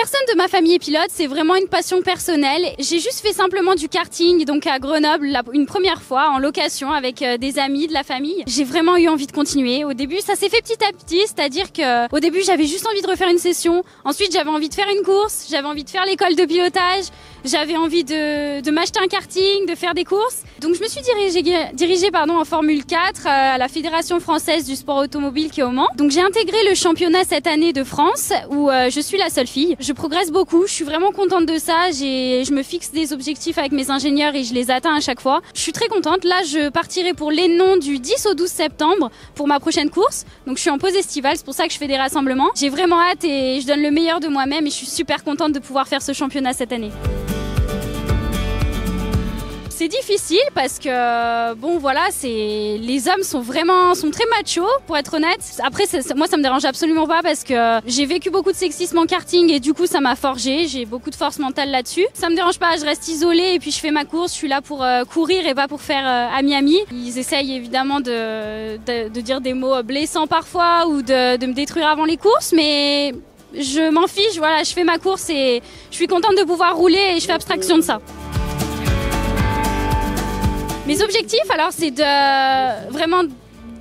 Personne de ma famille est pilote, c'est vraiment une passion personnelle. J'ai juste fait simplement du karting, donc à Grenoble, une première fois, en location, avec des amis, de la famille. J'ai vraiment eu envie de continuer. Au début, ça s'est fait petit à petit, c'est-à-dire que au début, j'avais juste envie de refaire une session. Ensuite, j'avais envie de faire une course, j'avais envie de faire l'école de pilotage, j'avais envie de m'acheter un karting, de faire des courses. Donc je me suis dirigée en Formule 4 à la Fédération française du sport automobile qui est au Mans. Donc j'ai intégré le championnat cette année de France où je suis la seule fille. Je progresse beaucoup, je suis vraiment contente de ça. Je me fixe des objectifs avec mes ingénieurs et je les atteins à chaque fois. Je suis très contente. Là, je partirai pour l'Hénon du 10 au 12 septembre pour ma prochaine course. Donc je suis en pause estivale, c'est pour ça que je fais des rassemblements. J'ai vraiment hâte et je donne le meilleur de moi-même et je suis super contente de pouvoir faire ce championnat cette année. C'est difficile parce que bon voilà, les hommes sont très machos pour être honnête. Après moi ça me dérange absolument pas parce que j'ai vécu beaucoup de sexisme en karting et du coup ça m'a forgé, j'ai beaucoup de force mentale là-dessus. Ça me dérange pas, je reste isolée et puis je fais ma course, je suis là pour courir et pas pour faire ami-ami. Ils essayent évidemment de dire des mots blessants parfois ou de me détruire avant les courses, mais je m'en fiche, voilà, je fais ma course et je suis contente de pouvoir rouler et je fais abstraction de ça. Mes objectifs, alors, c'est vraiment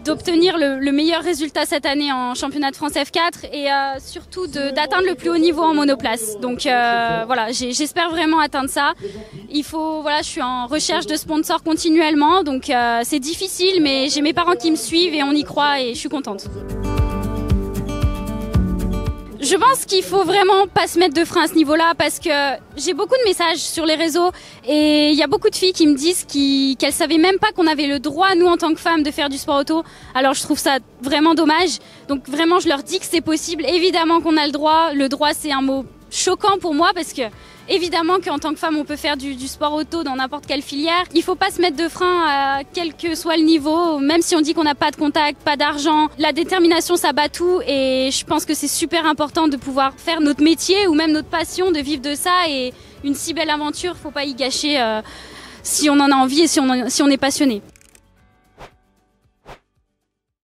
d'obtenir le meilleur résultat cette année en championnat de France F4 et surtout d'atteindre le plus haut niveau en monoplace. Donc voilà, j'espère vraiment atteindre ça. Je suis en recherche de sponsors continuellement, donc c'est difficile, mais j'ai mes parents qui me suivent et on y croit et je suis contente. Je pense qu'il faut vraiment pas se mettre de frein à ce niveau-là parce que j'ai beaucoup de messages sur les réseaux et il y a beaucoup de filles qui me disent qu'elles savaient même pas qu'on avait le droit, nous en tant que femmes, de faire du sport auto. Alors je trouve ça vraiment dommage. Donc vraiment, je leur dis que c'est possible. Évidemment qu'on a le droit. Le droit, c'est un mot choquant pour moi parce que évidemment qu'en tant que femme on peut faire du sport auto dans n'importe quelle filière. Il faut pas se mettre de frein à quel que soit le niveau, même si on dit qu'on n'a pas de contact, pas d'argent. La détermination ça bat tout et je pense que c'est super important de pouvoir faire notre métier ou même notre passion, de vivre de ça et une si belle aventure, faut pas y gâcher si on en a envie et si on est passionné.